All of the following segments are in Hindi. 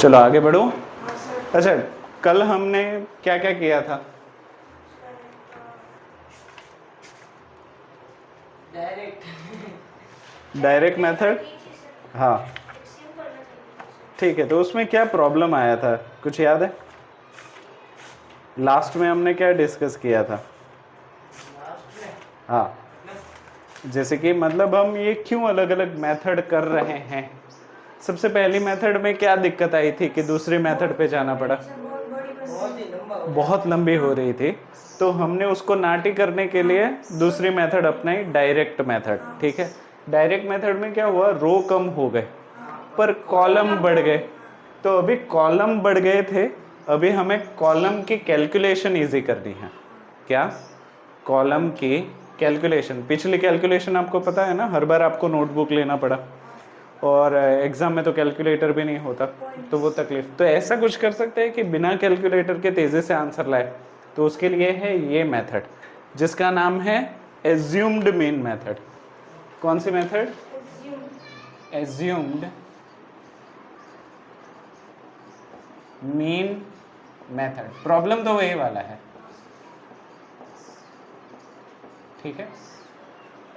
चलो आगे बढ़ो। अच्छा, कल हमने क्या क्या किया था? Direct method. हाँ ठीक है, तो उसमें क्या प्रॉब्लम आया था, कुछ याद है? लास्ट में हमने क्या डिस्कस किया था? हाँ, जैसे कि मतलब हम ये क्यों अलग अलग मेथड कर रहे हैं। सबसे पहली मेथड में क्या दिक्कत आई थी कि दूसरी मेथड पे जाना पड़ा? बहुत लंबी हो रही थी, तो हमने उसको नाटी करने के लिए दूसरी मेथड अपनाई, डायरेक्ट मेथड। ठीक है, डायरेक्ट मेथड में क्या हुआ, रो कम हो गए पर कॉलम बढ़ गए। तो अभी कॉलम बढ़ गए थे, अभी हमें कॉलम की कैलकुलेशन इजी करनी है। क्या? कॉलम की कैलकुलेशन। पिछली कैलकुलेशन आपको पता है ना, हर बार आपको नोटबुक लेना पड़ा और एग्जाम में तो कैलकुलेटर भी नहीं होता, तो वो तकलीफ। तो ऐसा कुछ कर सकते हैं कि बिना कैलकुलेटर के तेज़ी से आंसर लाए, तो उसके लिए है ये मेथड जिसका नाम है एज्यूम्ड मीन मेथड। कौन सी method? Assumed mean method. Problem तो वही वाला है, ठीक है।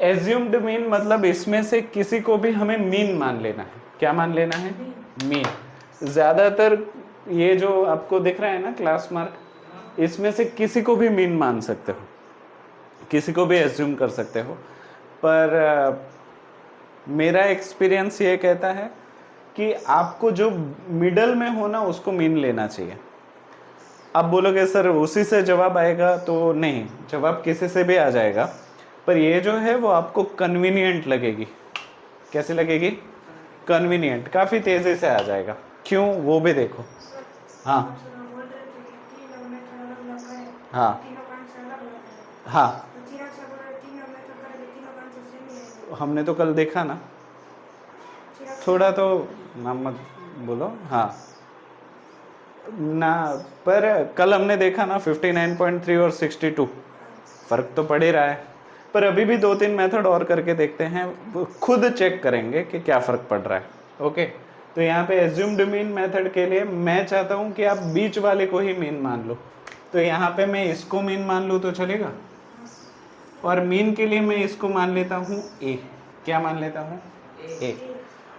एज्यूम्ड मीन मतलब इसमें से किसी को भी हमें मीन मान लेना है। क्या मान लेना है? मीन। ज्यादातर ये जो आपको दिख रहा है ना क्लास मार्क, इसमें से किसी को भी मीन मान सकते हो, किसी को भी एज्यूम कर सकते हो। पर मेरा एक्सपीरियंस ये कहता है कि आपको जो मिडल में हो ना उसको मीन लेना चाहिए। आप बोलोगे सर उसी से जवाब आएगा, तो नहीं, जवाब किसी से भी आ जाएगा, पर ये जो है वो आपको कन्वीनियंट लगेगी। कैसे लगेगी? कन्वीनियंट, काफ़ी तेज़ी से आ जाएगा। क्यों, वो भी देखो। हाँ हाँ हाँ, हमने तो कल देखा ना, थोड़ा तो नाम मत बोलो। हाँ ना, पर कल हमने देखा ना 59.3 और 62, फर्क तो पड़ ही रहा है। पर अभी भी 2-3 मेथड और करके देखते हैं, खुद चेक करेंगे कि क्या फ़र्क पड़ रहा है। ओके, तो यहाँ पे एज्यूम्ड मीन मेथड के लिए मैं चाहता हूँ कि आप बीच वाले को ही मीन मान लो। तो यहाँ पे मैं इसको मीन मान लूँ तो चलेगा, और मीन के लिए मैं इसको मान लेता हूँ ए। क्या मान लेता हूँ? ए।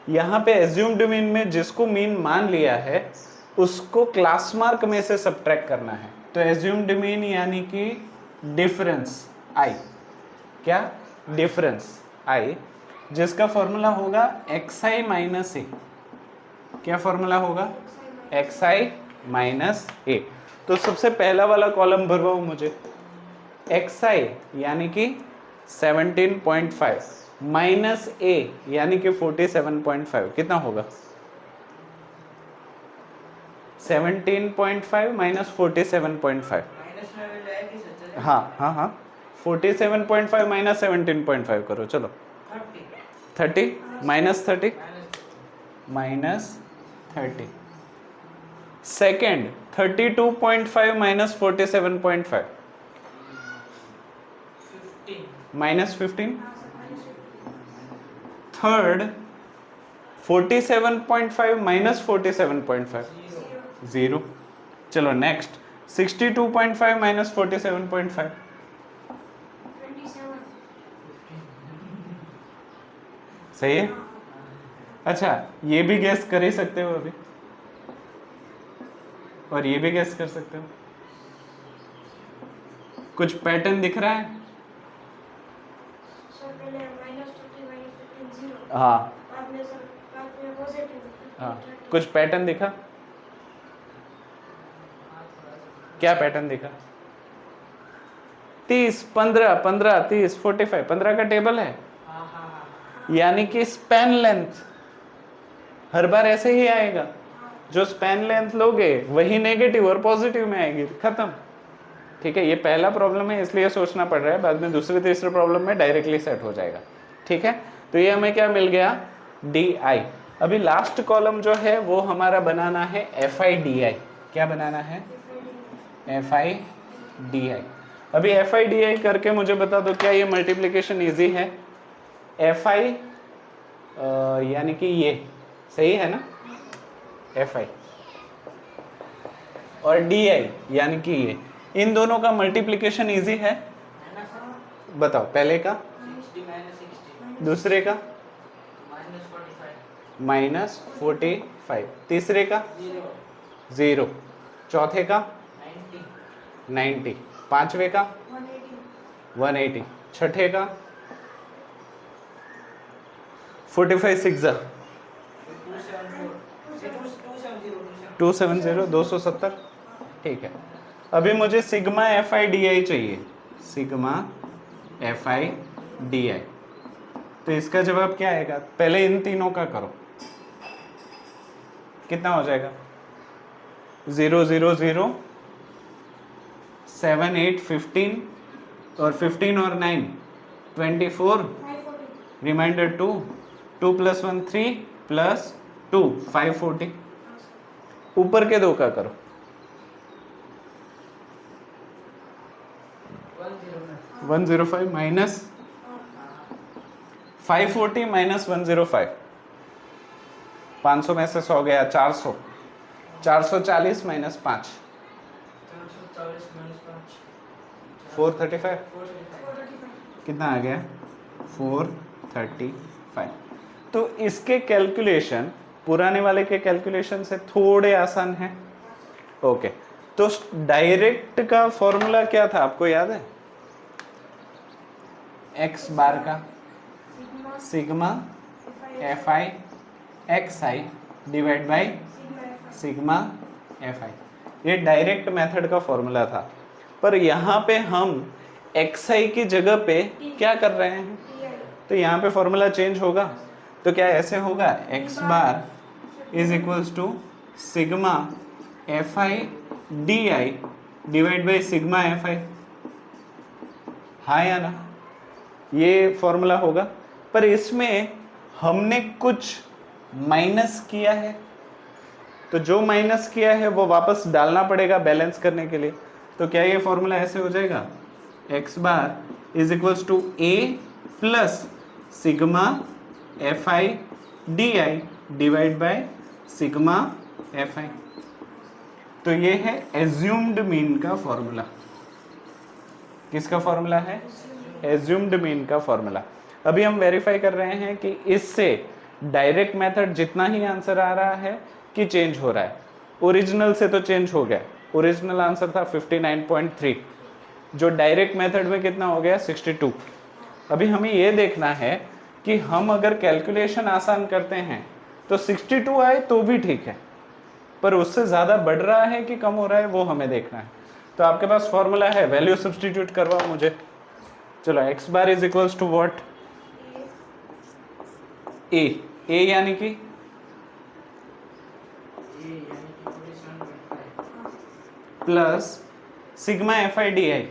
यहाँ पे एज्यूम्ड मीन में जिसको मीन मान लिया है उसको क्लास मार्क में से सब्ट्रैक्ट करना है। तो एज्यूम्ड मीन यानी कि डिफरेंस आई। क्या? डिफरेंस आई, जिसका फॉर्मूला होगा xi माइनस ए। क्या फॉर्मूला होगा? xi माइनस ए। तो सबसे पहला वाला कॉलम भरवाओ मुझे। xi यानी कि 17.5 माइनस ए यानी कि 47.5, कितना होगा? 17.5 माइनस 47.5। हाँ हाँ हाँ, 47.5 माइनस 17.5 करो, चलो। 30 minus 30 minus 30। Second 32.5 minus 47.5 minus 15। Third 47.5 minus 47.5 0। चलो नेक्स्ट 62.5 माइनस 47.5 सही है। अच्छा, ये भी गैस कर ही सकते हो अभी, और ये भी गैस कर सकते हो। कुछ पैटर्न दिख रहा है? हाँ हाँ, कुछ पैटर्न दिखा? क्या पैटर्न दिखा? 30, 15, 15, 30, 45, 15 का टेबल है। यानी कि स्पैन लेंथ हर बार ऐसे ही आएगा। जो स्पैन लेंथ लोगे वही नेगेटिव और पॉजिटिव में आएगी, खत्म। ठीक है, ये पहला प्रॉब्लम है इसलिए सोचना पड़ रहा है, बाद में दूसरे तीसरे प्रॉब्लम में डायरेक्टली सेट हो जाएगा। ठीक है, तो ये हमें क्या मिल गया? D I. अभी लास्ट कॉलम जो है वो हमारा बनाना है एफ आई डी आई। क्या बनाना है? एफ आई डी आई। अभी एफ आई डी आई करके मुझे बता दो, क्या ये मल्टीप्लिकेशन इजी है? एफ आई यानी कि ये सही है ना, एफ आई। और डी आई यानी कि ये, इन दोनों का मल्टीप्लिकेशन इजी है? बताओ, पहले का, दूसरे का -45, तीसरे का 0, चौथे का 90, पांचवे का 180, छठे का 45 6 270, 270, ठीक है। अभी मुझे sigma F I D I चाहिए, sigma F I D I. तो इसका जवाब क्या आएगा? पहले इन तीनों का करो, कितना हो जाएगा? 0 0 0 7 8 15 और 15 और 9 24, रिमाइंडर 2 2 + 1 3 + 2 540। ऊपर के दो का करो, 105 माइनस 540 माइनस 105, 500 में से 100 गया, 400, 440 माइनस 5, 435, कितना आ गया? 435। तो इसके कैलकुलेशन पुराने वाले के कैलकुलेशन से थोड़े आसान हैं। ओके, तो डायरेक्ट का फॉर्मूला क्या था, आपको याद है? x बार का sigma F I X I divide by sigma F I, ये डायरेक्ट मेथड का फॉर्मूला था। पर यहाँ पे हम एक्स आई की जगह पे क्या कर रहे हैं? तो यहाँ पे फॉर्मूला चेंज होगा। तो क्या ऐसे होगा? x bar is equals to sigma F I D I divide by sigma F I, हाँ या ना? ये फॉर्मूला होगा। पर इसमें हमने कुछ माइनस किया है, तो जो माइनस किया है वो वापस डालना पड़ेगा बैलेंस करने के लिए। तो क्या ये फॉर्मूला ऐसे हो जाएगा? x bar is equals to a plus sigma F I D I divide by sigma F I. तो ये है एज्यूम्ड मीन का फॉर्मूला। किसका फॉर्मूला है? एज्यूम्ड मीन का फॉर्मूला। अभी हम वेरीफाई कर रहे हैं कि इससे डायरेक्ट मेथड जितना ही आंसर आ रहा है कि चेंज हो रहा है। ओरिजिनल से तो चेंज हो गया, ओरिजिनल आंसर था 59.3, जो डायरेक्ट मेथड में कितना हो गया? 62। अभी हमें ये देखना है कि हम अगर कैलकुलेशन आसान करते हैं तो 62 आए तो भी ठीक है, पर उससे ज़्यादा बढ़ रहा है कि कम हो रहा है वो हमें देखना है। तो आपके पास फॉर्मूला है, वैल्यू सब्सटीट्यूट करवाओ मुझे। चलो, x bar is equals to what? a यानी कि plus sigma F I D I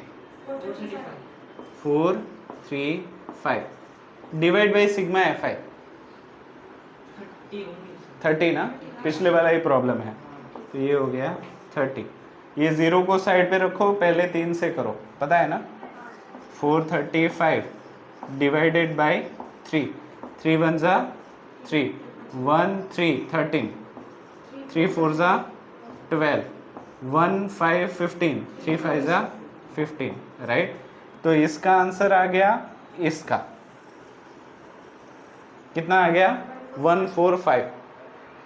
435 divide by sigma F I 30 ना, पिछले वाला ही प्रॉब्लम है। तो ये हो गया 30। ये 0 को साइड पे रखो, पहले 3 से करो, पता है ना? 435 डिवाइडेड बाई 3, 3 1 जा 3, 1 3 13, 3 4 जा 12, 1 5 15, 3 5 जा 15, राइट? तो इसका आंसर आ गया, इसका कितना आ गया? 145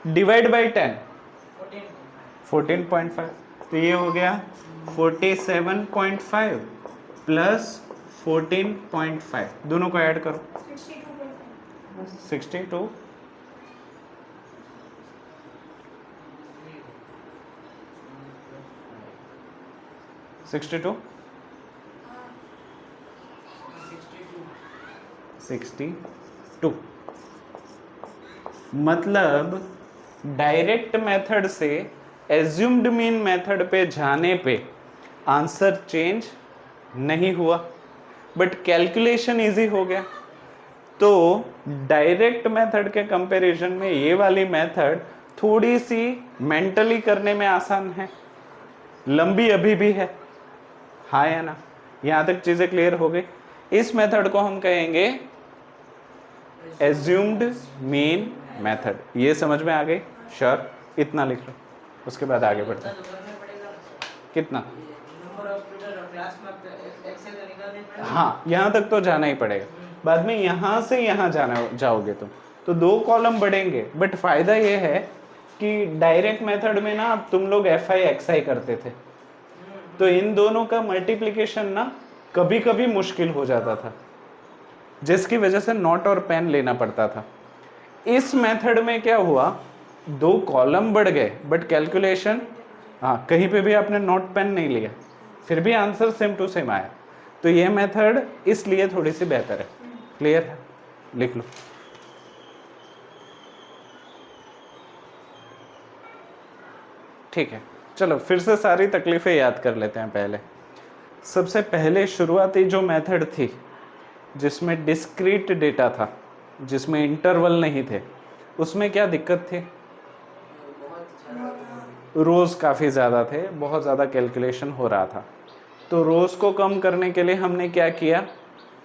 डिवाइड बाई 10 14.5। तो ये हो गया 47.5 प्लस 14.5, दोनों को ऐड करो 62। 62 62 मतलब डायरेक्ट मेथड से एज्यूम्ड मीन मेथड पे जाने पे आंसर चेंज नहीं हुआ, बट कैलकुलेशन इजी हो गया। तो डायरेक्ट मेथड के कंपैरिजन में ये वाली मेथड थोड़ी सी मेंटली करने में आसान है, लंबी अभी भी है, हाँ या ना? यहाँ तक चीजें क्लियर हो गई। इस मेथड को हम कहेंगे एज्यूम्ड मीन मेथड। ये समझ में आ गई? श्योर? इतना लिख लो, उसके बाद आगे बढ़ते हैं। कितना? नंबर ऑफ स्टूडेंट और क्लास में एक्सेल का निकालने पड़ेगा। हाँ, यहाँ तक तो जाना ही पड़ेगा। बाद में यहाँ से यहाँ जाना जाओगे तुम तो 2 कॉलम बढ़ेंगे। बट फायदा ये है कि डायरेक्ट मेथड में ना तुम लोग एफ आई एक्स आई करते थे, तो इन दोनों का मल्टीप्लिकेशन ना कभी कभी मुश्किल हो जाता था, जिसकी वजह से नोट और पेन लेना पड़ता था। इस मेथड में क्या हुआ, 2 कॉलम बढ़ गए बट कैलकुलेशन, हाँ, कहीं पे भी आपने नोट पेन नहीं लिया, फिर भी आंसर सेम टू सेम आया। तो ये मेथड इसलिए थोड़ी सी बेहतर है। क्लियर है? लिख लो। ठीक है, चलो फिर से सारी तकलीफें याद कर लेते हैं। पहले सबसे पहले शुरुआती जो मेथड थी जिसमें डिस्क्रीट डेटा था, जिसमें इंटरवल नहीं थे, उसमें क्या दिक्कत थी? रोज़ काफ़ी ज़्यादा थे, बहुत ज़्यादा कैलकुलेशन हो रहा था। तो रोज़ को कम करने के लिए हमने क्या किया,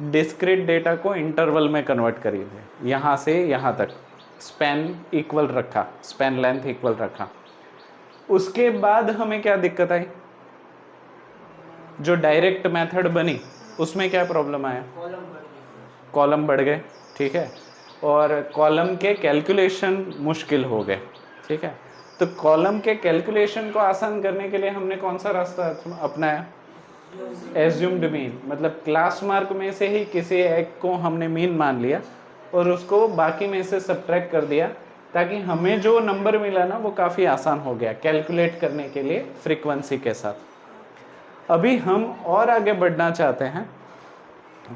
डिस्क्रीट डेटा को इंटरवल में कन्वर्ट करी थे, यहाँ से यहाँ तक स्पैन इक्वल रखा, स्पैन लेंथ इक्वल रखा। उसके बाद हमें क्या दिक्कत आई, जो डायरेक्ट मेथड बनी उसमें क्या प्रॉब्लम आया, कॉलम बढ़ गए। ठीक है, और कॉलम के कैलकुलेशन मुश्किल हो गए। ठीक है, तो कॉलम के कैलकुलेशन को आसान करने के लिए हमने कौन सा रास्ता अपनाया, एज्यूम्ड मीन, मतलब क्लास मार्क में से ही किसी एक को हमने मीन मान लिया और उसको बाकी में से सब्ट्रैक्ट कर दिया, ताकि हमें जो नंबर मिला ना वो काफ़ी आसान हो गया कैलकुलेट करने के लिए फ्रीक्वेंसी के साथ। अभी हम और आगे बढ़ना चाहते हैं,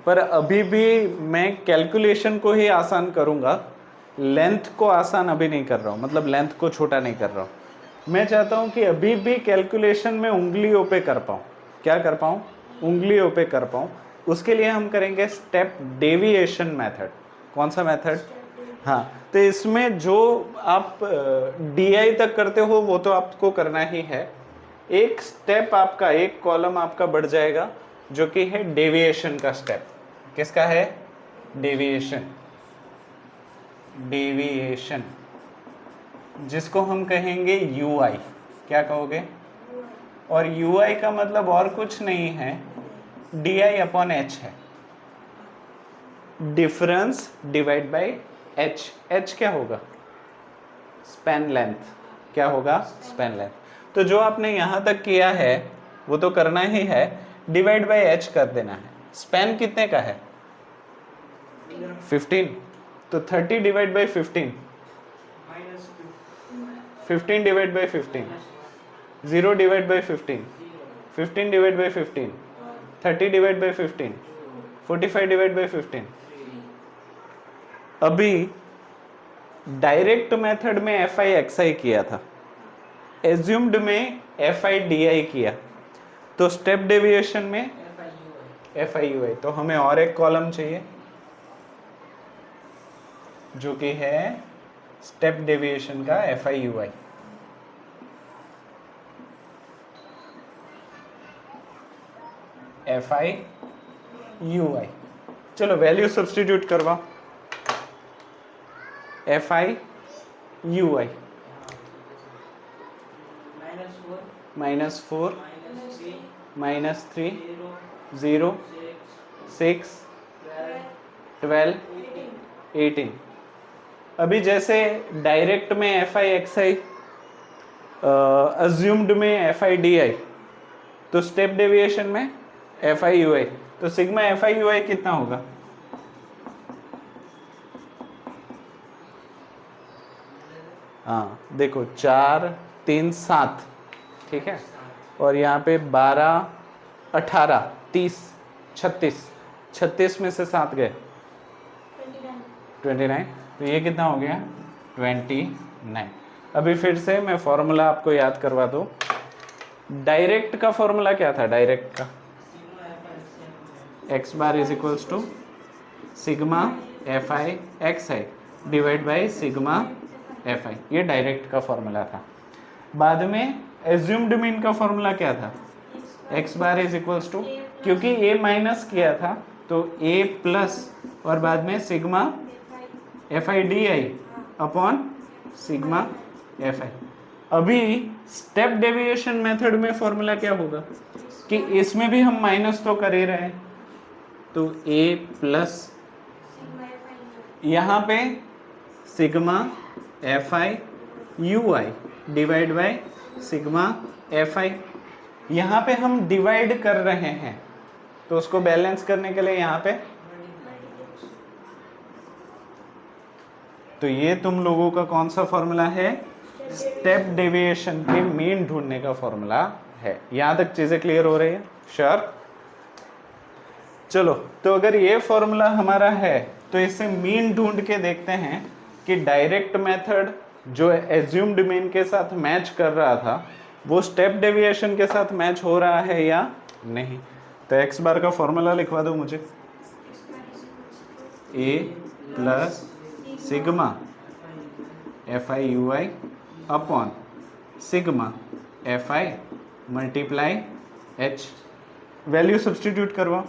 पर अभी भी मैं कैलकुलेशन को ही आसान करूँगा, लेंथ को आसान अभी नहीं कर रहा हूँ, मतलब लेंथ को छोटा नहीं कर रहा हूँ। मैं चाहता हूँ कि अभी भी कैलकुलेशन में उंगलियों पे कर पाऊँ। क्या कर पाऊँ? उंगलियों पे कर पाऊँ। उसके लिए हम करेंगे स्टेप डेविएशन मेथड। कौन सा मेथड? हाँ, तो इसमें जो आप DI तक करते हो वो तो आपको करना ही है। एक स्टेप आपका, एक कॉलम आपका बढ़ जाएगा, जो कि है डेविएशन का स्टेप। किसका है? डेविएशन। डेविएशन जिसको हम कहेंगे UI। क्या कहोगे? और UI का मतलब और कुछ नहीं है, DI अपॉन H है, difference divide by H। H क्या होगा? Span length. क्या होगा? Span length. तो जो आपने यहाँ तक किया है वो तो करना ही है, डिवाइड बाय H कर देना है। स्पैन कितने का है? 15। तो 30 divide by 15, 15 divide by 15, 0 divide by 15, 15 divide by 15, 30 divide by 15, 45 divide by 15। अभी डायरेक्ट मेथड में एफ आई एक्स आई किया था, एज्यूम्ड में एफ आई डी आई किया, तो स्टेप डेविएशन में एफ आई यू आई। तो हमें और एक कॉलम चाहिए जो कि है स्टेप डेविएशन का F I U I. F I U I, चलो वैल्यू सब्स्टिट्यूट करवाओ। F I U I -4 -3 0 6 12 18। अभी जैसे डायरेक्ट में F I X I, assumed में एफ आई डी आई, तो स्टेप डेविएशन में एफ आई यू आई। तो सिग्मा एफ आई यू आई कितना होगा? हाँ देखो, 4 3 7, ठीक है, और यहाँ पे 12 18 30 36, 36 में से 7 गए 29। तो ये कितना हो गया? 29। अभी फिर से मैं फॉर्मूला आपको याद करवा दूँ। डायरेक्ट का फॉर्मूला क्या था? डायरेक्ट का x bar is equals to sigma F I X I divide by sigma F I, ये डायरेक्ट का फॉर्मूला था। बाद में एज्यूम्ड मीन का फॉर्मूला क्या था? x bar is equals to, क्योंकि a माइनस किया था तो a प्लस और बाद में sigma F I D I upon sigma F I. अभी स्टेप डेविएशन मेथड में फॉर्मूला क्या होगा कि इसमें भी हम माइनस तो कर ही रहे हैं, तो a प्लस यहाँ पे sigma F I U I divide by sigma F आई, यहाँ पे हम डिवाइड कर रहे हैं तो उसको बैलेंस करने के लिए यहाँ पे, तो ये तुम लोगों का कौन सा फॉर्मूला है, स्टेप डेविएशन के मीन ढूंढने का फॉर्मूला है। यहां तक चीजें क्लियर हो रही है? श्योर? चलो, तो अगर ये फॉर्मूला हमारा है तो इसे मीन ढूंढ के देखते हैं कि डायरेक्ट मेथड जो एज्यूम्ड मीन के साथ मैच कर रहा था वो स्टेप डेविएशन के साथ मैच हो रहा है या नहीं। तो एक्स बार का फॉर्मूला लिखवा दो मुझे, A plus sigma F I U I upon sigma F I multiply H. Value substitute करवाओ,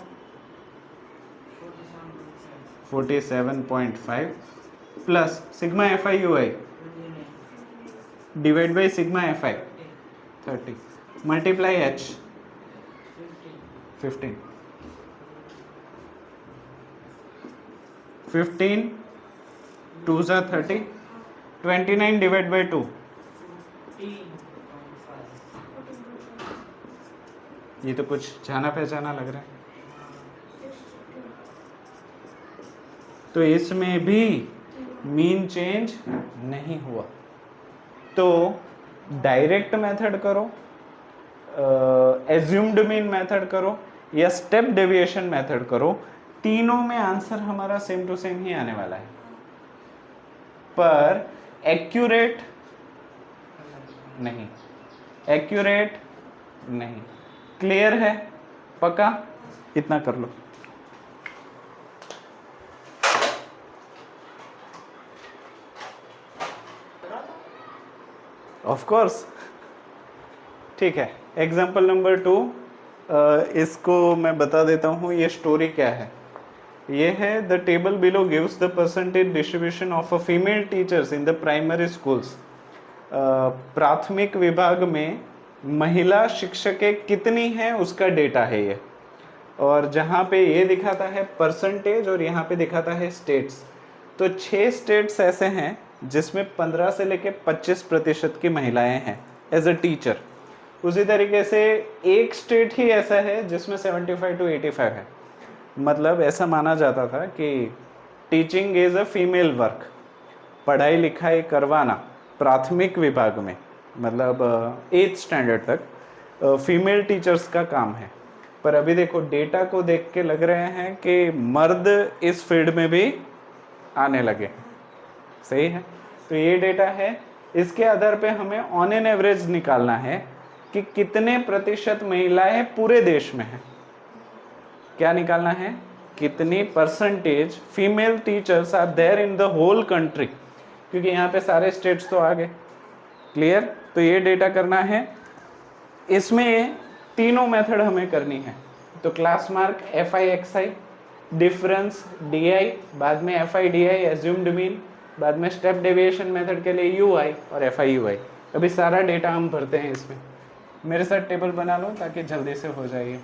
47.5 plus sigma F I U I divide by sigma F I 30 multiply H 15 2 ज़ा 30 29 डिवाइड बाई 2, ये तो कुछ जाना पहचाना लग रहा है। तो इसमें भी मीन चेंज नहीं हुआ, तो डायरेक्ट मेथड करो, एज्यूम्ड मीन मेथड करो या स्टेप डेविएशन मेथड करो, तीनों में आंसर हमारा सेम टू सेम ही आने वाला है, पर एक्यूरेट नहीं, एक्यूरेट नहीं। क्लियर है? पक्का? इतना कर लो। ऑफ कोर्स, ठीक है। एग्जाम्पल नंबर 2, इसको मैं बता देता हूँ ये स्टोरी क्या है। ये है the table below gives the percentage distribution of a female teachers in the primary schools. प्राथमिक विभाग में महिला शिक्षकें कितनी हैं उसका डेटा है ये, और जहाँ पे ये दिखाता है परसेंटेज और यहाँ पे दिखाता है स्टेट्स। तो 6 स्टेट्स ऐसे हैं जिसमें 15 से लेके 25% की महिलाएं हैं एज अ टीचर। उसी तरीके से एक स्टेट ही ऐसा है जिसमें 75 to 85 है। मतलब ऐसा माना जाता था कि teaching is a female work, पढ़ाई लिखाई करवाना प्राथमिक विभाग में मतलब 8th स्टैंडर्ड तक फीमेल टीचर्स का काम है। पर अभी देखो डेटा को देख के लग रहे हैं कि मर्द इस फील्ड में भी आने लगे। सही है? तो ये डेटा है, इसके आधार पे हमें ऑन एन एवरेज निकालना है कि कितने प्रतिशत महिलाएं पूरे देश में हैं। क्या निकालना है? कितनी percentage female teachers are there in the whole country, क्योंकि यहाँ पे सारे स्टेट्स तो आ गए। क्लियर? तो ये डेटा करना है। इसमें तीनों मेथड हमें करनी है। तो class mark F I X I, difference D I, बाद में F I D I assumed mean, बाद में स्टेप डेविएशन मेथड के लिए यू आई और एफ आई यू आई। अभी सारा डेटा हम भरते हैं इसमें। मेरे साथ टेबल बना लो ताकि जल्दी से हो जाए।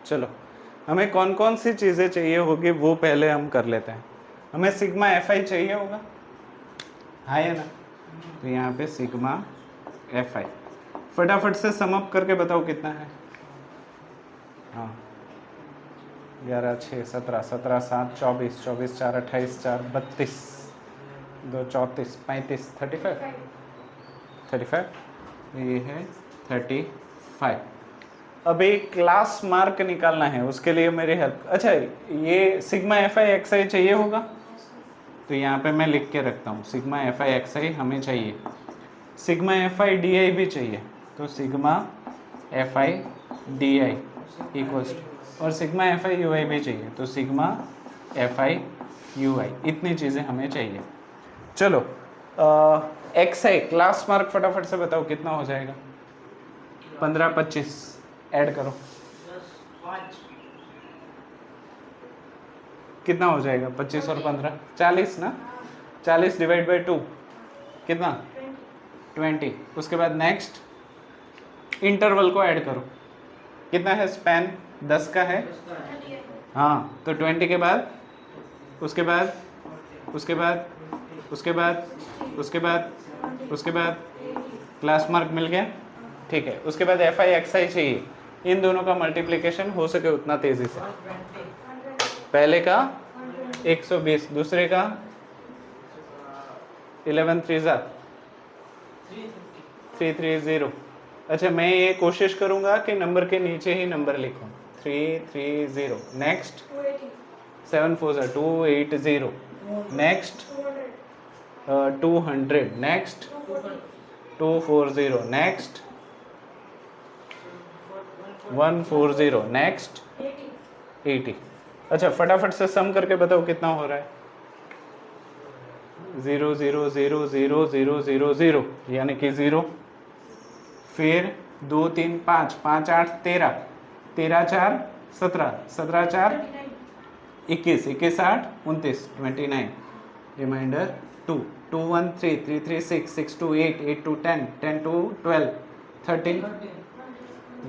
चलो, हमें कौन कौन सी चीज़ें चाहिए होगी वो पहले हम कर लेते हैं। हमें सिग्मा एफ आई चाहिए होगा, हाँ या ना? तो यहाँ पे सिग्मा एफ आई फटाफट से सम अप करके बताओ कितना है। हाँ, 11 6 17 17 7 24 24 4 28 4 32 2 34 35 35 ये है 35। अभी क्लास मार्क निकालना है, उसके लिए मेरी हेल्प। अच्छा, ये सिग्मा एफ आई एक्स आई चाहिए होगा, तो यहाँ पे मैं लिख के रखता हूँ सिग्मा एफ आई एक्स आई हमें चाहिए। सिग्मा एफ आई डी आई भी चाहिए, तो sigma F I D I equals, और सिग्मा एफ आई यू आई भी चाहिए, तो सिग्मा एफ आई यू आई, इतनी चीज़ें हमें चाहिए। चलो एक्स आई क्लास मार्क फटाफट से बताओ कितना हो जाएगा। 15 25 ऐड करो 10 5 कितना हो जाएगा। 25 और 15 40 ना। 40 डिवाइड बाई 2 कितना 20। उसके बाद नेक्स्ट इंटरवल को ऐड करो, कितना है स्पैन 10 का है। हाँ तो 20 के बाद उसके बाद उसके बाद उसके बाद उसके बाद उसके बाद क्लास मार्क मिल गया, ठीक है। उसके बाद एफ आई एक्स आई चाहिए, इन दोनों का मल्टीप्लिकेशन हो सके उतना तेजी से। पहले का 120, दूसरे का 11 3 330। अच्छा मैं ये कोशिश करूंगा कि नंबर के नीचे ही नंबर लिखूं 330। Next 7 4 280। Next 200। Next 240। Next 140। Next 80। अच्छा फटाफट से सम करके बताओ कितना हो रहा है। 0 0 0 0 0 0 0 यानी कि 0। फिर 2 3 5 5 8 13 13 4 17 17 4 21 21 8 29 29। रिमाइंडर 2 2 1 3 3 3 6 6 2 8 8 2 10 10 2 12 13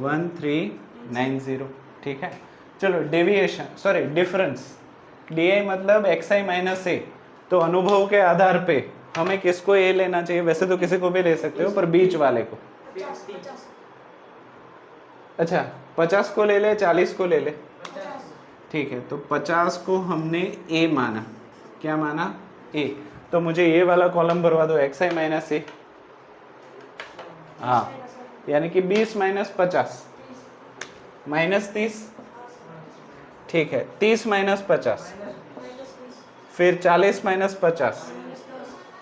1 3 9 0। ठीक है चलो deviation sorry difference D I मतलब एक्स आई माइनस ए। तो अनुभव के आधार पे हमें किसको ए लेना चाहिए। वैसे तो किसी को भी ले सकते हो पर बीच वाले को। अच्छा 50 को ले ले 40 को ले ले, ठीक है। तो 50 को हमने ए माना, क्या माना ए। तो मुझे ये वाला कॉलम भरवा दो एक्स आई माइनस ए। हाँ यानी कि 20 माइनस 50 माइनस 30, ठीक है। 30 माइनस 50 फिर 40 माइनस 50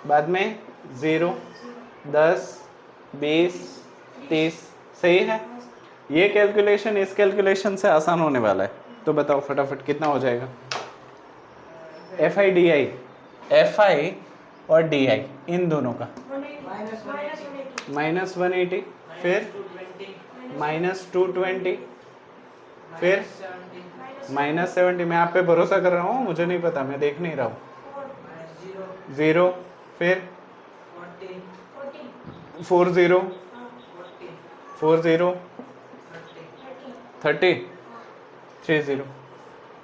बाद में 0 10 20 30। सही है। ये कैलकुलेशन इस कैलकुलेशन से आसान होने वाला है। तो बताओ फटाफट कितना हो जाएगा। F I D I, F आई और डी आई इन दोनों का माइनस 180, फिर माइनस 220, फिर माइनस 70। मैं आप पे भरोसा कर रहा हूँ, मुझे नहीं पता, मैं देख नहीं रहा हूँ। 0 फिर 40 40 30 30।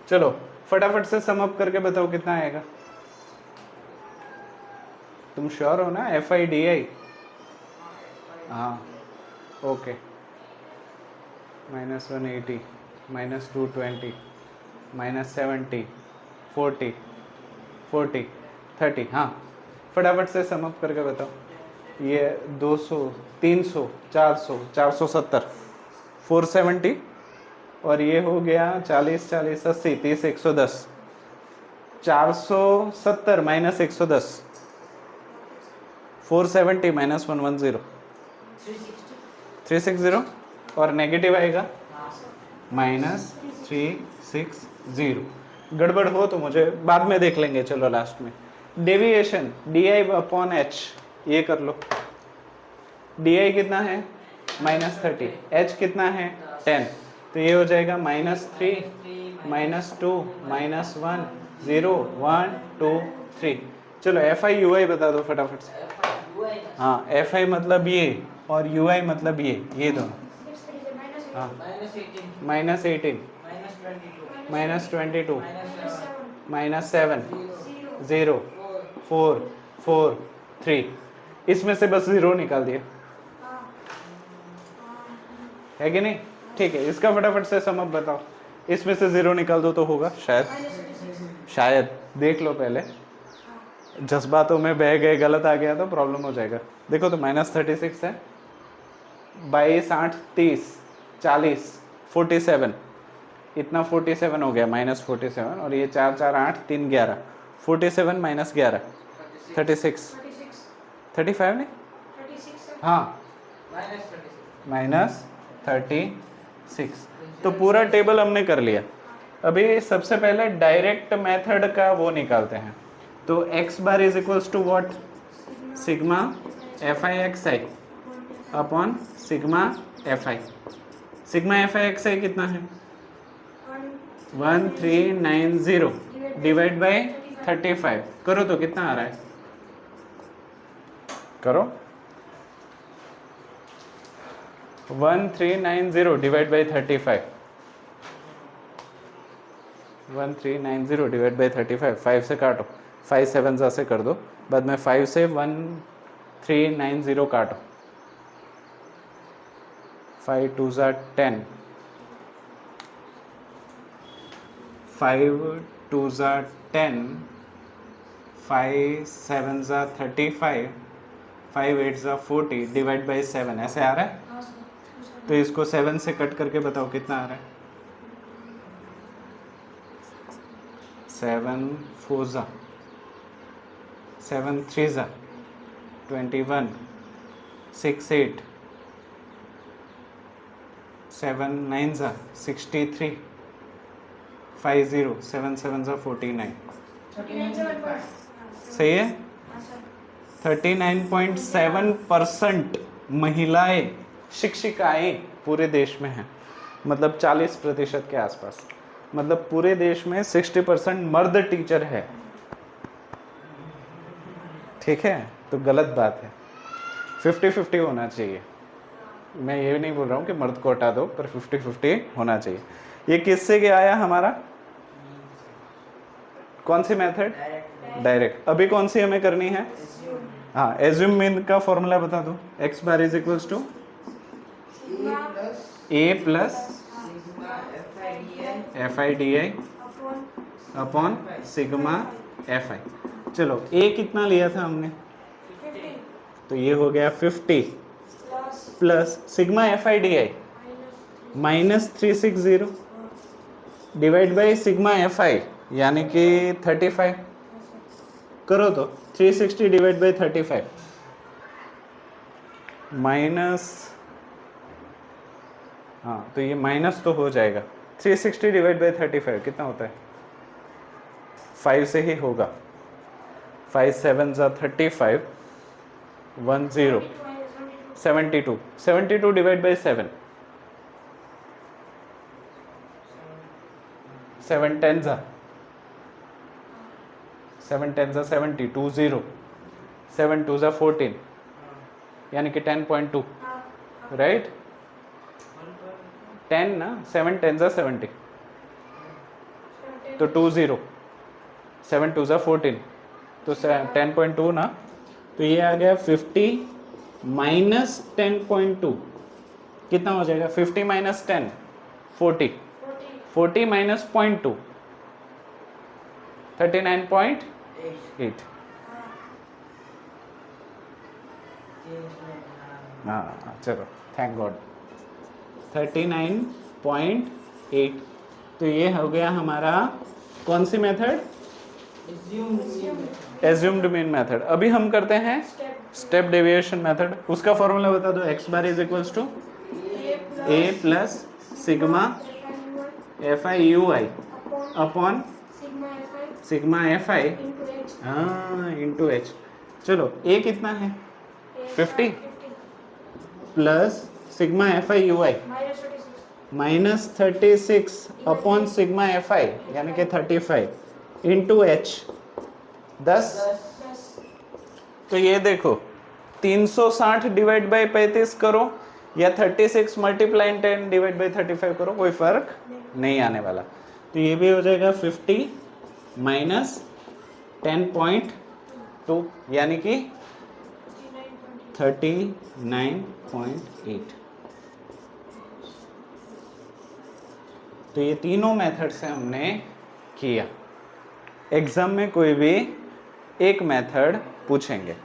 चलो फटाफट से सम अप करके बताओ कितना आएगा। तुम श्योर हो ना एफ आई डी आई। हाँ ओके माइनस 180 माइनस 220 माइनस 70 40 40 30। हाँ फटाफट से सम अप करके बताओ। ये 200 300 400 470 470 और ये हो गया 40 40 80 30 110 470 माइनस 110 470 माइनस 110 360 और नेगेटिव आएगा माइनस 360। गड़बड़ हो तो मुझे बाद में देख लेंगे। चलो लास्ट में deviation D I upon H ये कर लो। डी आई कितना है माइनस 30, एच कितना है 10। तो ये हो जाएगा माइनस 3 माइनस 2 माइनस 1 0 1 2 3। चलो एफ आई यू आई बता दो फटाफट से। हाँ एफ आई मतलब ये और यू आई मतलब ये दोनों। हाँ माइनस 18 माइनस 22 माइनस 7 0 4 4 3। इसमें से बस 0 निकाल दिया है कि नहीं। ठीक है इसका फटाफट से सम अप बताओ। इसमें से 0 निकाल दो तो होगा शायद देख लो पहले। जज्बातों में बह गए, गलत आ गया तो प्रॉब्लम हो जाएगा। देखो तो माइनस 36 है, 22 8 30 40 47 इतना 47 हो गया माइनस 47 और ये 4 4 8 3 11 47 माइनस 11 36 35 नहीं हाँ माइनस 36। तो पूरा टेबल हमने कर लिया। अभी सबसे पहले डायरेक्ट मेथड का वो निकालते हैं। तो x bar is equals to what, sigma F I X I upon sigma F I. Sigma F I X I कितना है 1390 डिवाइड बाय 35। करो तो कितना आ रहा है, करो 1390 डिवाइड बाय 35। 1390 डिवाइड बाय 35, 5 से काटो, 5 7 से कर दो, बाद में 5 से 1390 काटो, 5 2 10, 5 2 10, 5 7 35, 5 8 40 डिवाइड बाय 7, ऐसे आ रहा है। तो इसको 7 से कट करके बताओ कितना आ रहा है। 7 4 7 3 21, 6 8, 7 9 63, 5 0, 7 7 49। सही है। 39.7% महिलाएं शिक्षिकाएं पूरे देश में हैं, मतलब 40% के आसपास। मतलब पूरे देश में 60% मर्द टीचर है। ठीक है, तो गलत बात है, 50-50 होना चाहिए। मैं ये नहीं बोल रहा हूँ कि मर्द को हटा दो, पर 50-50 होना चाहिए। ये किससे क्या आया हमारा, कौन सी मेथड, डायरेक्ट। अभी कौन सी हमें करनी है, हाँ एज्यूम मीन का फॉर्मूला बता दो। X bar is equals to A plus F I D I upon sigma F I. चलो ए कितना लिया था हमने, तो ये हो गया 50 plus sigma F I D I -360 divide by sigma F I यानी कि 35। करो तो 360 डिवाइड बाई 35 माइनस, हाँ तो ये माइनस तो हो जाएगा। 360 डिवाइड बाई 35 कितना होता है, 5 से ही होगा। 5 7 35, 1 0, 72, 72 डिवाइड बाई 7, 7 10 7 10 70, 2 0, 7 2 14 यानी कि 10.2, राइट। 10 ना, 7 10 70, तो 2 0, 7 2 14, तो 10.2 ना, तो ये आ गया 50 माइनस 10.2 कितना हो जाएगा, 50 माइनस 10 40, 40 माइनस 0.2 39.8। हाँ चलो, थैंक गॉड 39.8। तो ये हो गया हमारा कौन सी मेथड, एज्यूम्ड मीन मेथड। अभी हम करते हैं स्टेप डेविएशन मेथड। उसका फॉर्मूला बता दो। X bar is equals to A plus sigma F I U I upon sigma F I into H. चलो ए कितना है 50 plus sigma F I U I -36 upon sigma F I यानी कि 35 इंटू एच 10। तो ये देखो 360 डिवाइड बाई 35 करो या 36 मल्टीप्लाई 10 डिवाइड बाई 35 करो, कोई फर्क नहीं आने वाला। तो ये भी हो जाएगा 50 माइनस 10.2 यानी कि 39.8। तो ये तीनों मेथड से हमने किया। एग्जाम में कोई भी एक मेथड पूछेंगे,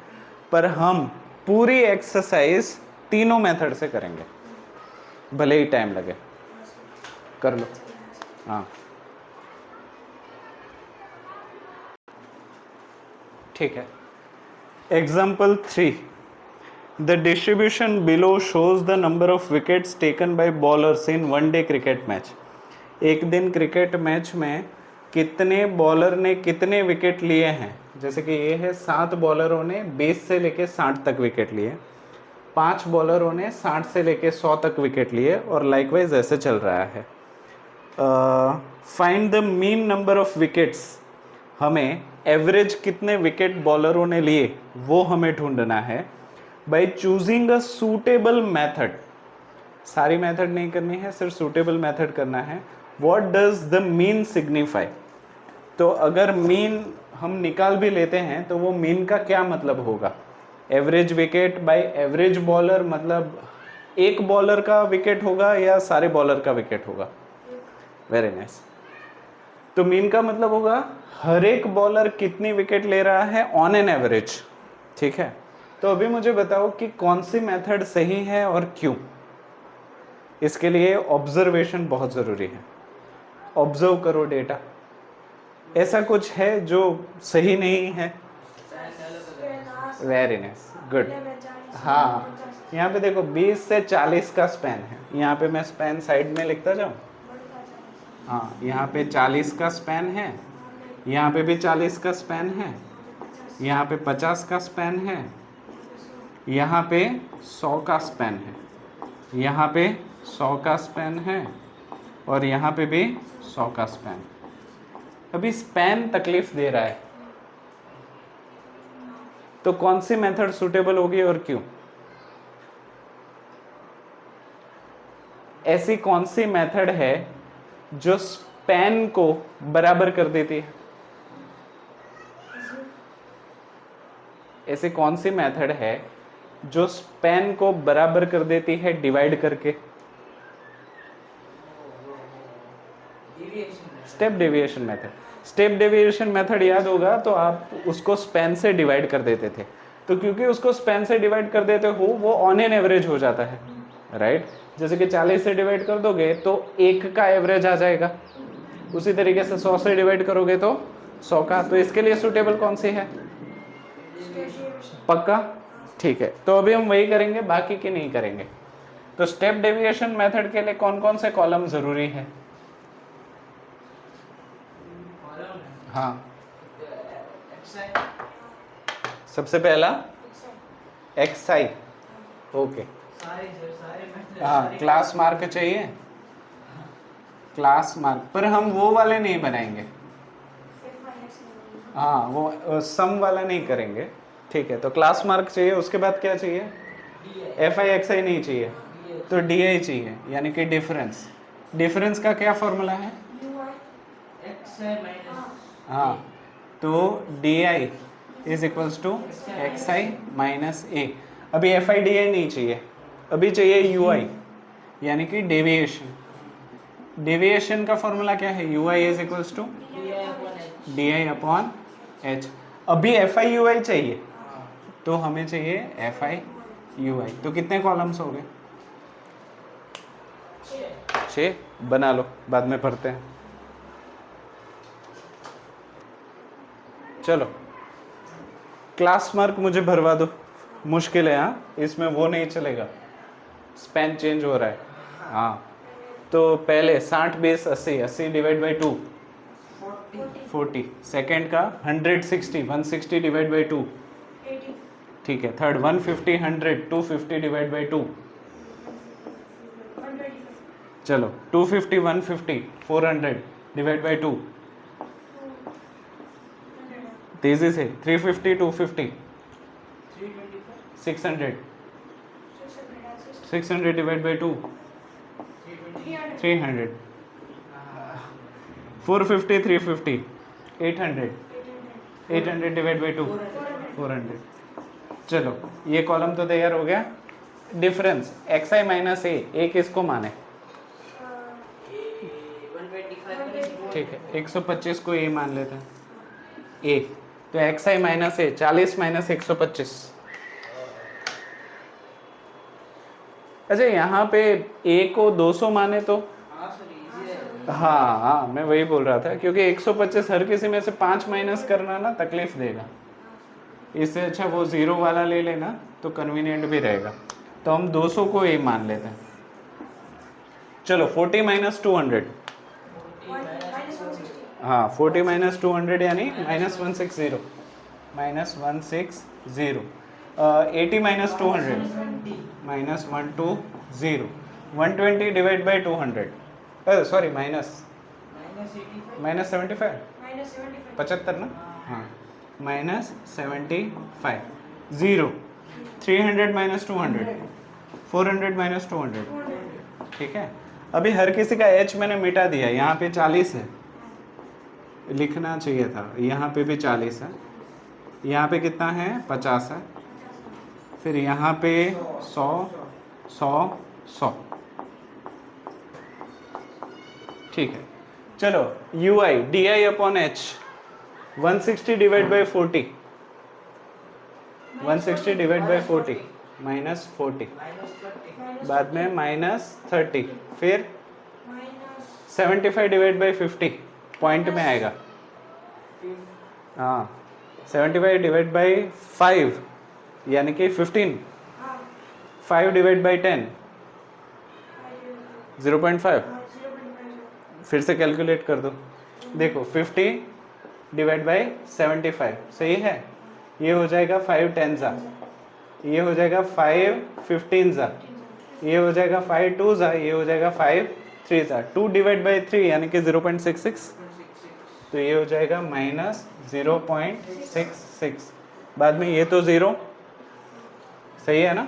पर हम पूरी एक्सरसाइज तीनों मेथड से करेंगे, भले ही टाइम लगे। कर लो। हाँ ठीक है। Example 3, the distribution below shows the number of wickets taken by bowlers in one day cricket match. एक दिन क्रिकेट मैच में कितने बॉलर ने कितने विकेट लिए हैं, जैसे कि ये है 7 बॉलरों ने 20 से लेके 60 तक विकेट लिए, 5 बॉलरों ने 60 से लेके 100 तक विकेट लिए, और लाइकवाइज ऐसे चल रहा है। Find the mean number of wickets, हमें एवरेज कितने विकेट बॉलरों ने लिए वो हमें ढूंढना है। By choosing a suitable method, सारी मेथड नहीं करनी है, सिर्फ सूटेबल मेथड करना है। What does the mean signify, तो अगर मीन हम निकाल भी लेते हैं तो वो मीन का क्या मतलब होगा। Average wicket by average bowler, मतलब एक बॉलर का विकेट होगा या सारे बॉलर का विकेट होगा। Very nice. तो मीन का मतलब होगा हर एक बॉलर कितनी विकेट ले रहा है ऑन एन एवरेज। ठीक है, तो अभी मुझे बताओ कि कौन सी मेथड सही है और क्यों। इसके लिए ऑब्जर्वेशन बहुत ज़रूरी है। ऑब्जर्व करो डेटा, ऐसा कुछ है जो सही नहीं है। Very nice, good. हाँ, यहाँ पे देखो 20 से 40 का स्पैन है, यहाँ पे मैं स्पैन साइड में लिखता जाऊँ। हाँ, यहाँ पे 40 का स्पैन है, यहाँ पे भी 40 का स्पैन है, यहाँ पे 50 का स्पैन है, यहाँ पे 100 का स्पैन है, यहाँ पे 100 का स्पैन है, और यहाँ पे भी 100 का स्पैन। अभी स्पैन तकलीफ दे रहा है, तो कौन सी मेथड सुटेबल होगी और क्यों। ऐसी कौन सी मेथड है जो स्पैन को बराबर कर देती है। ऐसी कौन सी मेथड है जो स्पैन को बराबर कर देती है डिवाइड करके। Step deviation method. Step deviation method याद होगा तो आप उसको स्पैन से डिवाइड कर देते थे, तो क्योंकि उसको स्पैन से डिवाइड कर देते हो वो ऑन एन एवरेज हो जाता है, राइट। जैसे कि 40 से डिवाइड कर दोगे तो 1 का एवरेज आ जाएगा, उसी तरीके से 100 से डिवाइड करोगे तो 100 का। तो इसके लिए सूटेबल कौन सी है, पक्का, ठीक है। तो अभी हम वही करेंगे, बाकी की नहीं करेंगे। तो स्टेप डेविएशन मेथड के लिए कौन कौन से कॉलम जरूरी है। हाँ, सबसे पहला XI, ओके। हाँ, क्लास मार्क चाहिए, क्लास मार्क, पर हम वो वाले नहीं बनाएंगे। हाँ, वो सम वाला नहीं करेंगे, ठीक है। तो क्लास मार्क चाहिए, उसके बाद क्या चाहिए, FI XI नहीं चाहिए, तो DI चाहिए, यानी कि डिफरेंस। डिफरेंस का क्या फॉर्मूला है, हाँ, तो DI is equals to XI minus A। अभी FI DI नहीं चाहिए, अभी चाहिए UI, यानी कि डेविएशन। डेविएशन का फॉर्मूला क्या है, UI is equals to DI upon H। अभी FI UI चाहिए, तो हमें चाहिए FI UI। तो कितने कॉलम्स हो गए, 6। बना लो, बाद में भरते हैं। चलो, क्लास मार्क मुझे भरवा दो, मुश्किल है। हाँ, इसमें वो नहीं चलेगा, स्पैन चेंज हो रहा है। हाँ, तो पहले 60 20 80, 80 डिवाइड बाई 2 40। सेकेंड का 160, 160 डिवाइड बाई 2, ठीक है। थर्ड 150 100, 250 डिवाइड बाई 2, चलो 250 150 400 डिवाइड बाई 2, तेजी से 350 250 600, 600 डिवाइड बाई 2 300, 450 350 800, 800 डिवाइड बाई 2 400। चलो, ये कॉलम तो तैयार हो गया। डिफरेंस XI माइनस A किसको माने, ठीक है, 125 को A मान लेते हैं, A। तो XI माइनस A 40 माइनस 125। अच्छा, यहाँ पे A को 200 माने तो, हाँ, मैं वही बोल रहा था, क्योंकि 125 हर किसी में से 5 माइनस करना ना तकलीफ देगा, इससे अच्छा वो 0 वाला ले लेना तो कन्वीनियंट भी रहेगा। तो हम 200 को A मान लेते हैं। चलो 40 माइनस 200, हाँ 40 माइनस 200 यानी minus 160 minus 160 80 minus 200 minus 120 120 divide by 200 sorry minus minus 85 minus 75 75 ना हाँ माइनस 75 0 300 माइनस 200 400 माइनस 200 ठीक है। अभी हर किसी का h मैंने मिटा दिया, यहाँ पे 40 है, लिखना चाहिए था, यहाँ पे भी 40 है, यहाँ पे कितना है 50 है, फिर यहाँ पे 100 100 100 ठीक है। चलो you I D I upon H 160 divide by 40 160 divide by 40 minus 40 बाद में माइनस 30 फिर 75 डिवाइड बाई 50 पॉइंट में आएगा हाँ 75 डिवाइड बाई 5 यानी कि 15 5 डिवाइड बाई 10 0.5 फिर से कैलकुलेट कर दो देखो 50 डिवाइड बाई 75 सही है, ये हो जाएगा 5 10 ज़ा, ये हो जाएगा 5 15 ज़ा, ये हो जाएगा 5 2 ज़ा, ये हो जाएगा 5 3 ज़ा, 2 डिवाइड बाई 3 यानी कि 0.66 तो ये हो जाएगा माइनस 0.66 बाद में ये तो 0 सही है ना।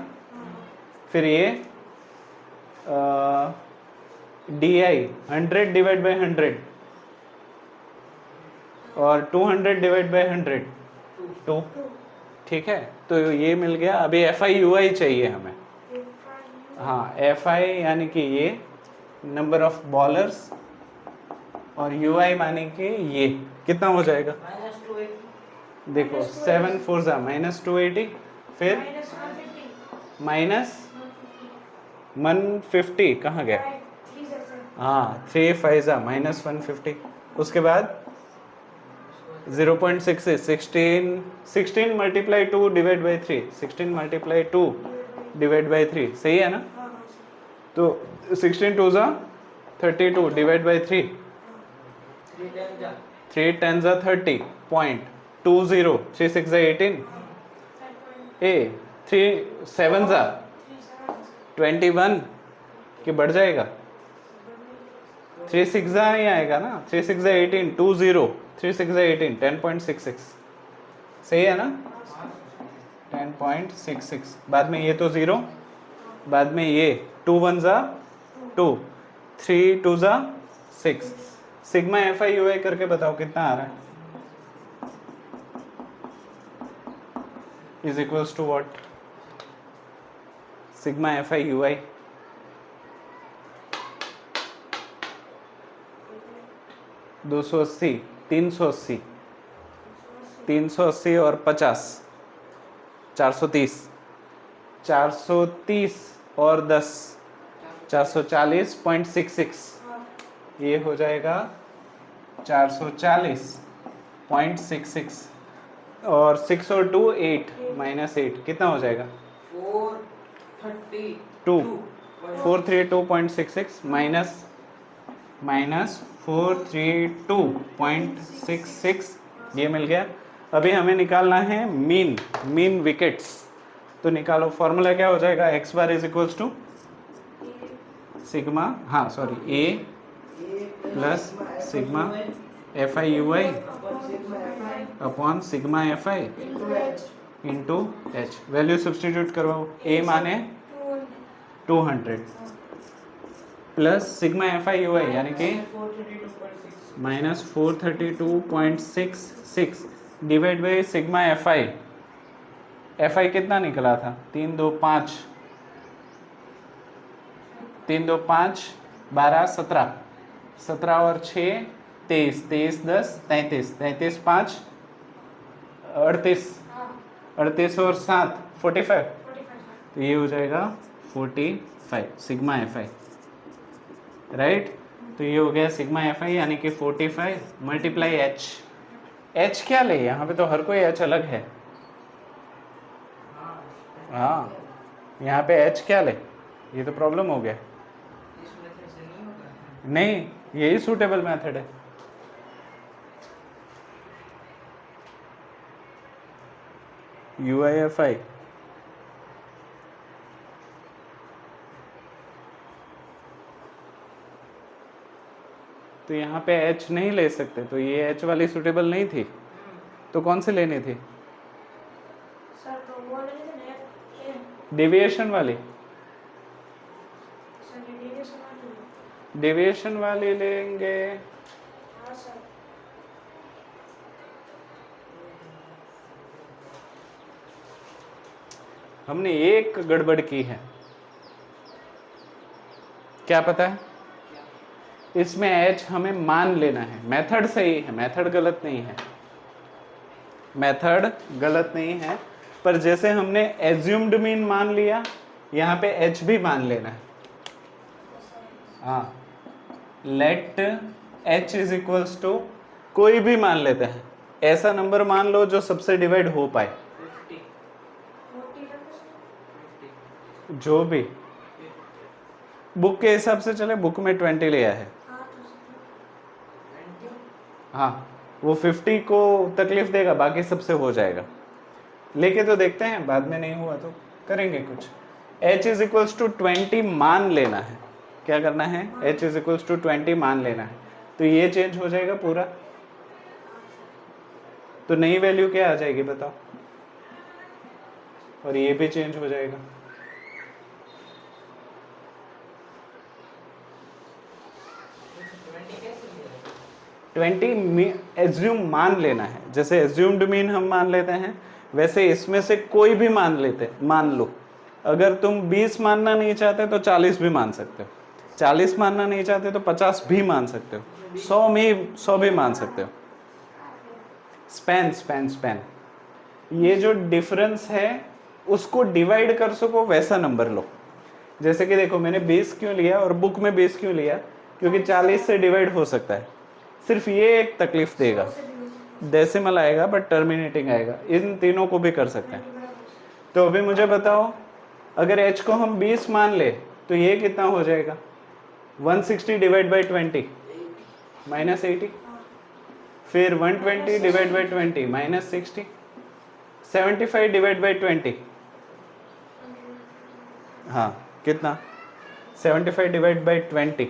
फिर ये डी आई 100 डिवाइड बाई 100 और 200 डिवाइड बाई 100 2 ठीक है। तो ये मिल गया। अभी एफ आई यू आई चाहिए हमें, हाँ एफ आई यानी कि ये नंबर ऑफ बॉलर्स और यू आई माने कि ये कितना हो जाएगा माइनस 280 देखो 7 4 ज़ा माइनस 280 फिर माइनस 150 कहाँ गया हाँ 3 5 ज़ा माइनस 150 उसके बाद 0.66 16 multiply 2 divide by 3 16 multiply 2 divide by 3 सही है ना। तो 16 2 ज़ा 32 डिवाइड बाई 3 3 10 ज़ा 30 पॉइंट 20 3 6 ज़ा 18 ए 3 7 ज़ा 21 कि बढ़ जाएगा 3 6 ज़ा ही आएगा ना 3 6 ज़ा 18 20 3 6 ज़ा 18 10.66 सही है ना 10.66 बाद में ये तो 0 बाद में ये 2 1 ज़ा 2 3 2 ज़ा 6 sigma F I U I करके बताओ कितना आ रहा है is equals to what sigma F I U I 280 380 380 और 50 430 430 और 10 440.66 ये हो जाएगा 440.66 और 6 और 2 8 माइनस 8 कितना हो जाएगा 432.66 माइनस 432.66 ये मिल गया। अभी हमें निकालना है मीन विकेट्स तो निकालो फॉर्मूला क्या हो जाएगा X bar is equals to sigma हाँ sorry A plus sigma F I U I upon sigma F I into H value substitute करवाओ ए माने 200 plus sigma F I U I यानी कि minus 432.66 divide by sigma F I कितना निकला था 3 2 5 3 2 5 12 17 17 और 6 23 23 10 33 33 5 38 38 और 7 45 तो ये हो जाएगा 45 सिग्मा एफ आई राइट। तो ये हो गया सिग्मा एफ आई यानी कि 45 मल्टीप्लाई एच क्या ले यहाँ पे तो हर कोई एच अलग है हाँ यहाँ पे एच क्या ले ये तो प्रॉब्लम हो गया नहीं यही सूटेबल मेथड है UIFI तो यहाँ पे H नहीं ले सकते, तो ये H वाली सूटेबल नहीं थी, तो कौन सी लेनी थी? सर तो वो लेने थे ना ये डेविएशन वाली। सर ये डेविएशन वाली। डेविएशन वाली लेंगे। हाँ सर। हमने एक गड़बड़ की है, क्या पता है? इसमें H हमें मान लेना है। मेथड सही है, मेथड गलत नहीं है, मेथड गलत नहीं है, पर जैसे हमने एज्यूम्ड मीन मान लिया, यहाँ पे H भी मान लेना है। हाँ, let H is equals to कोई भी मान लेते हैं, ऐसा नंबर मान लो जो सबसे डिवाइड हो पाए, 50, 40 रखो सर। जो भी बुक के हिसाब से चले। बुक में 20 लिया है। हाँ तो सर 20, हाँ, वो 50 को तकलीफ देगा, बाकी सबसे हो जाएगा। लेके तो देखते हैं, बाद में नहीं हुआ तो करेंगे कुछ। H इज इक्वल्स टू 20 मान लेना है। क्या करना है? H इज इक्वल्स टू 20 मान लेना है। तो ये चेंज हो जाएगा पूरा, तो नई वैल्यू क्या आ जाएगी बताओ? और ये भी चेंज हो जाएगा। 20 कैसे मिलेगा? 20 एज्यूम मान लेना है, जैसे एज्यूम्ड मीन हम मान लेते हैं, वैसे इसमें से कोई भी मान लो। अगर तुम 20 मानना नहीं चाहते तो 40 भी मान सकते हो, 40 मानना नहीं चाहते तो 50 भी मान सकते हो, 100 भी मान सकते हो। स्पैन ये जो डिफरेंस है उसको डिवाइड कर सको वैसा नंबर लो। जैसे कि देखो, मैंने 20 क्यों लिया और बुक में 20 क्यों लिया? क्योंकि 40 से डिवाइड हो सकता है। सिर्फ ये एक तकलीफ देगा, डेसिमल आएगा बट टर्मिनेटिंग आएगा। इन तीनों को भी कर सकते हैं। तो अभी मुझे बताओ, अगर h को हम 20 मान ले तो ये कितना हो जाएगा? 160 डिवाइड बाई 20 माइनस 80, फिर 120 divide by 20 minus 60, 75 divide by 20, हाँ कितना? 75 डिवाइड बाई 20,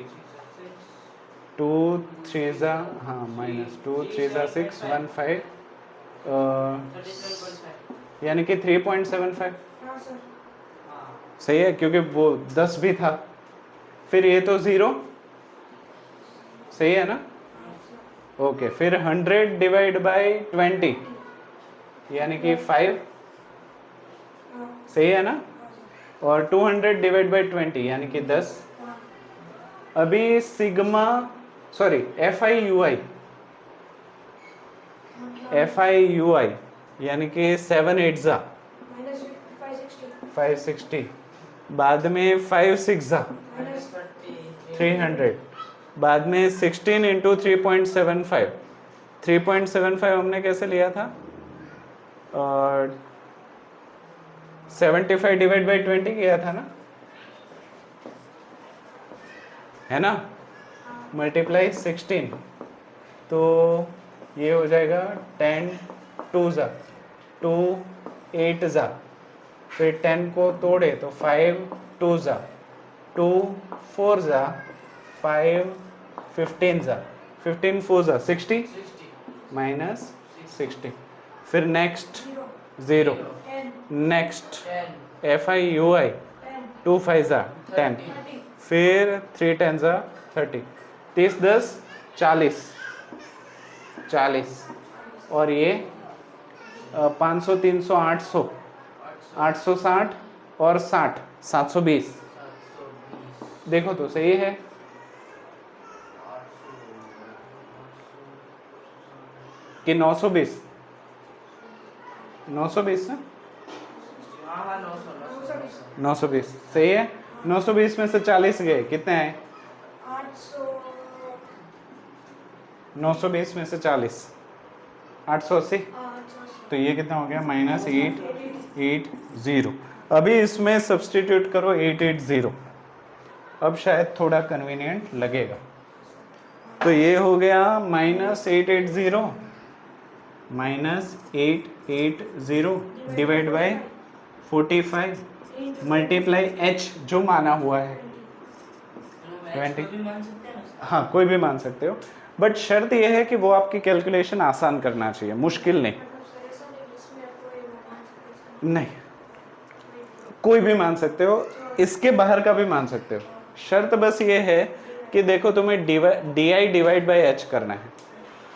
2 3 ज़ा, हाँ माइनस 2 3 ज़ा 6 1 5, 37.5, यानी कि 3.75। हाँ सर। हाँ, सही है, क्योंकि वो 10 भी था। फिर ये तो 0, सही है ना? ओके, फिर 100 डिवाइड बाई 20 यानी कि 5, हाँ सही है ना? हाँ सर। और 200 डिवाइड बाई 20 यानी कि 10। हाँ अभी सिग्मा, सॉरी FI UI यानी कि 7 8 ज़ा माइनस 560 560, बाद में 5 6 ज़ा माइनस 300, बाद में 16 इंटू 3.75। 3.75 हमने कैसे लिया था? और 75 डिवाइड बाई 20 किया था ना, है ना? मल्टीप्लाई 16, तो ये हो जाएगा 10 2 ज़ा 2 8 ज़ा, फिर 10 को तोड़े तो 5 2 ज़ा 2 4 ज़ा 5 15 ज़ा 15 4 ज़ा 60 माइनस 60, फिर नेक्स्ट 0, 10 नेक्स्ट 10, FI UI 10 2 5 ज़ा 10, 30 फिर 3 10 ज़ा 30, 30 10 40, और ये 500 300 800 860 और 60 720। 720, देखो तो सही है 800, कि 920? 920 ना? हाँ हाँ 900, 920 सही है। 920 में से 40 गए, कितने आए? 800 920 में से 40 880, 800 तो ये कितना हो गया? माइनस 880। अभी इसमें सब्सटीट्यूट करो 880, अब शायद थोड़ा कन्वीनियंट लगेगा। तो ये हो गया minus 880 -880 divide by 45 multiply h जो माना हुआ है। चलो मैं 20 इसको भी मान सकते हैं ना सर? हाँ, कोई भी मान सकते हो, बट शर्त यह है कि वो आपकी कैलकुलेशन आसान करना चाहिए, मुश्किल नहीं। मतलब सर ऐसा नहीं जिसमें कोई वो मान सकते नहीं, कोई भी मान सकते हो, इसके बाहर का भी मान सकते हो। शर्त बस ये है कि देखो तुम्हें DI डिवाइड बाय h करना है,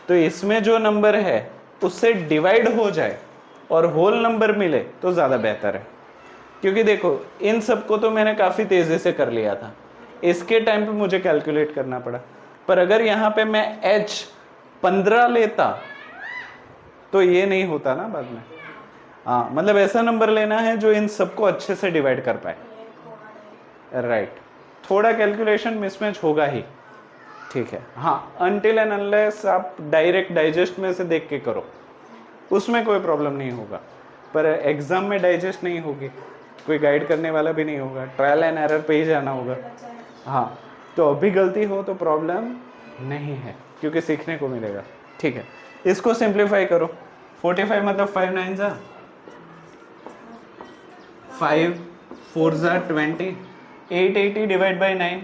तो इसमें जो नंबर है उससे डिवाइड हो जाए और होल नंबर मिले तो ज़्यादा बेहतर है। क्योंकि देखो इन सबको तो मैंने काफ़ी तेज़ी से कर लिया था, इसके टाइम पे मुझे कैलकुलेट करना पड़ा, पर अगर यहाँ पे मैं h 15 लेता तो ये नहीं होता ना बाद में। हाँ, मतलब ऐसा नंबर लेना है जो इन सबको अच्छे से डिवाइड कर पाए। राइट, थोड़ा कैलकुलेशन मिसमैच होगा ही, ठीक है। हाँ, अनटिल एंड अनलेस आप डायरेक्ट डाइजेस्ट में से देख के करो, उसमें कोई प्रॉब्लम नहीं होगा, पर एग्जाम में डाइजेस्ट नहीं होगी, कोई गाइड करने वाला भी नहीं होगा, ट्रायल एंड एरर पे ही जाना होगा। हाँ, तो अभी गलती हो तो प्रॉब्लम नहीं है, क्योंकि सीखने को मिलेगा, ठीक है। इसको सिंप्लीफाई करो, 45 मतलब 5 9 जा 5 4 जा 20, 880 डिवाइड बाई 9,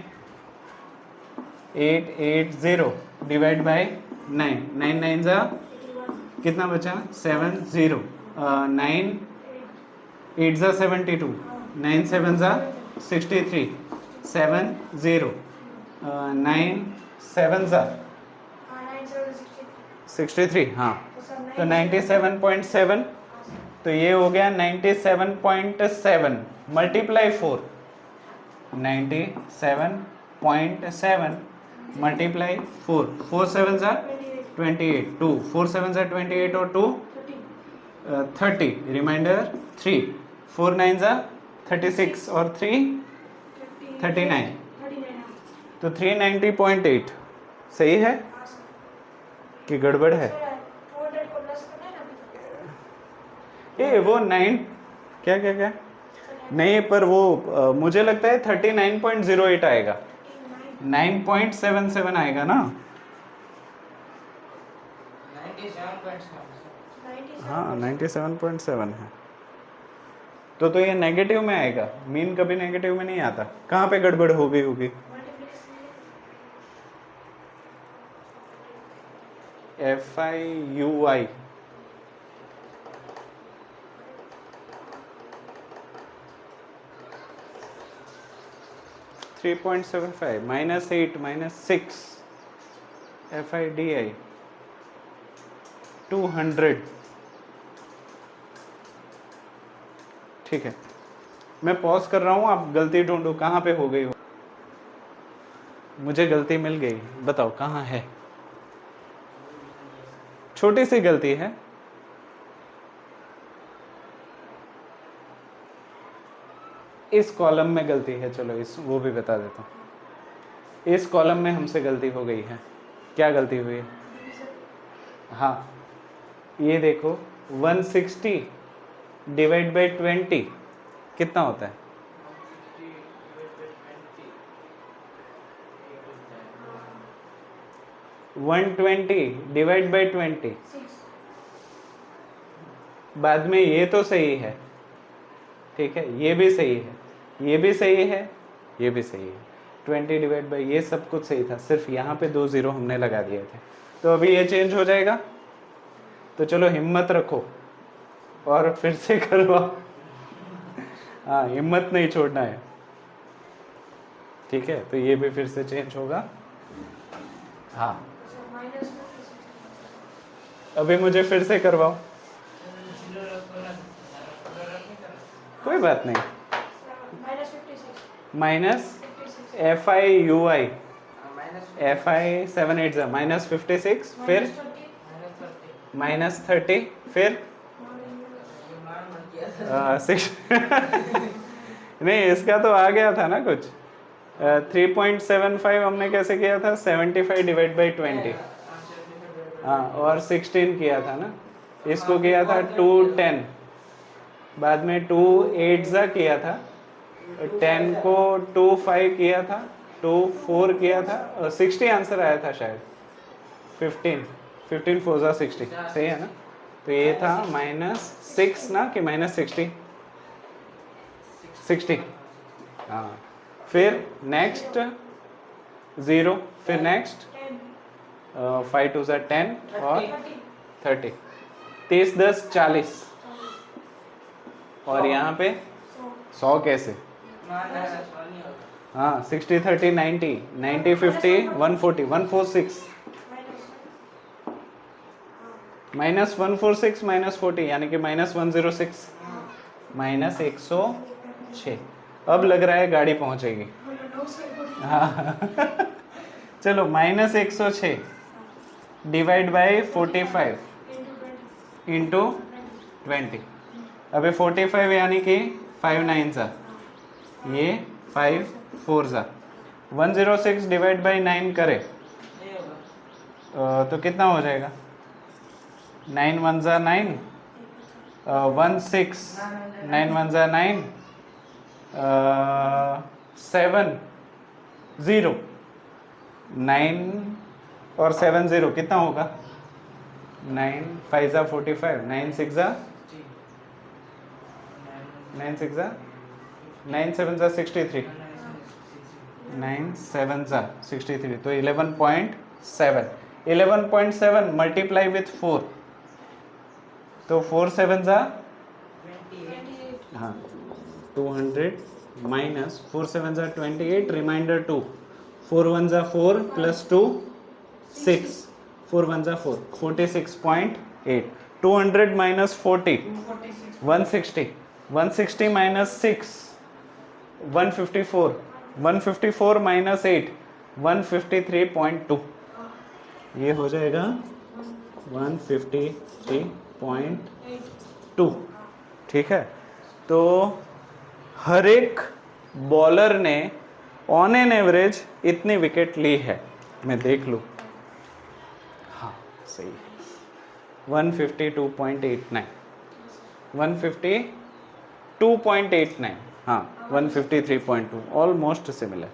880 डिवाइड बाई 9, 9 9 जा कितना बचा 7 0, 9 8 जा 72, 9 7 जा 63, 7 0, 9 7 जा 63, हाँ, तो 97.7, तो ये हो गया 97.7 मल्टीप्लाई 4, 97.7 मल्टीप्लाई 4, 4 7 जा 28, 2 4 7 जा 28 और 2 30, रिमाइंडर 3, 4 9 जा 36 और 3 39, तो 390.8 सही है कि गड़बड़ है? ए वो 9 क्या क्या क्या नहीं, पर वो मुझे लगता है 39.08 आएगा, 9.77 आएगा ना। 97.7 हाँ, 97.7 है, तो ये नेगेटिव में आएगा, मीन कभी नेगेटिव में नहीं आता। कहाँ पे गड़बड़ हो गई होगी? FIUI 3.75 -8 -6 FIDI 200, ठीक है। मैं पॉज कर रहा हूँ, आप गलती ढूंढो कहाँ पे हो गई हो। मुझे गलती मिल गई, बताओ कहाँ है? छोटी सी गलती है, इस कॉलम में गलती है, चलो इस वो भी बता देता हूँ। इस कॉलम में हमसे गलती हो गई है। क्या गलती हुई है? हाँ, ये देखो 160 डिवाइड बाई 20 कितना होता है? 120 डिवाइड बाई 20, बाद में ये तो सही है, ठीक है, ये भी सही है, ये भी सही है, ये भी सही है, 20 डिवाइड बाई ये सब कुछ सही था, सिर्फ यहाँ पे 2 0 हमने लगा दिए थे। तो अभी ये चेंज हो जाएगा, तो चलो हिम्मत रखो और फिर से करवाओ। हाँ, हिम्मत नहीं छोड़ना है, ठीक है। तो ये भी फिर से चेंज होगा। हाँ, अभी मुझे फिर से करवाओ, कोई बात नहीं। माइनस FIUI FI 7 8 -56, फिर -30, फिर 6 नहीं, इसका तो आ गया था ना कुछ। 3.75 हमने कैसे किया था? 75 डिवाइड बाई 20, हाँ, और 16 किया था ना। इसको किया था 210, बाद में 2 8 जा किया था, 10 को 2 5 किया था, 2 4 किया था, और 60 आंसर आया था शायद। 15 4 जा 60, सही है ना? तो ये था -6 ना कि -60? 60। हाँ, फिर नेक्स्ट 0, फिर नेक्स्ट 5 2 ज़ा 10 और 30। 30 10 40 और यहाँ पे 100 कैसे? हाँ, 60 30 90 90 50 140 146 -146 -40 यानी कि -106 -106। अब लग रहा है गाड़ी पहुंचेगी। हाँ चलो, -106 डिवाइड बाय 45 इंटू 20। अबे 45 यानी कि 5 9 सा, ये 5 4 सा। 106 डिवाइड बाय 9 करे तो कितना हो जाएगा? 9 1 ज़ा 9 1 6 9 1 ज़ा 9 7 0 9 और 7 0 कितना होगा? 9 5 ज़ा 45 9 6 ज़ा 9 6 ज़ा 9 7 ज़ा 63 9 7 ज़ा 63 तो 11.7 11.7 मल्टीप्लाई विथ 4 तो 4 7 ज़ा हाँ 200 माइनस 4 7 ज़ा 28 रिमाइंडर 2 4 1 ज़ा 4 प्लस 2 6 4 1 ज़ा 4 46.8 200 माइनस 40 160 160 माइनस 6 154 154 माइनस 8 153.2 ये हो जाएगा 153.2। ठीक है, तो हर एक बॉलर ने ऑन एन एवरेज इतनी विकेट ली है। मैं देख लूँ, हाँ सही है, 152.89 152.89 हाँ 153.2 ऑलमोस्ट सिमिलर।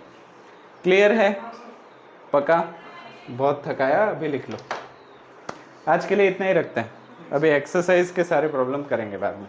क्लियर है? पक्का? बहुत थकाया, अभी लिख लो। आज के लिए इतना ही रखते हैं, अभी एक्सरसाइज के सारे प्रॉब्लम करेंगे बाद में।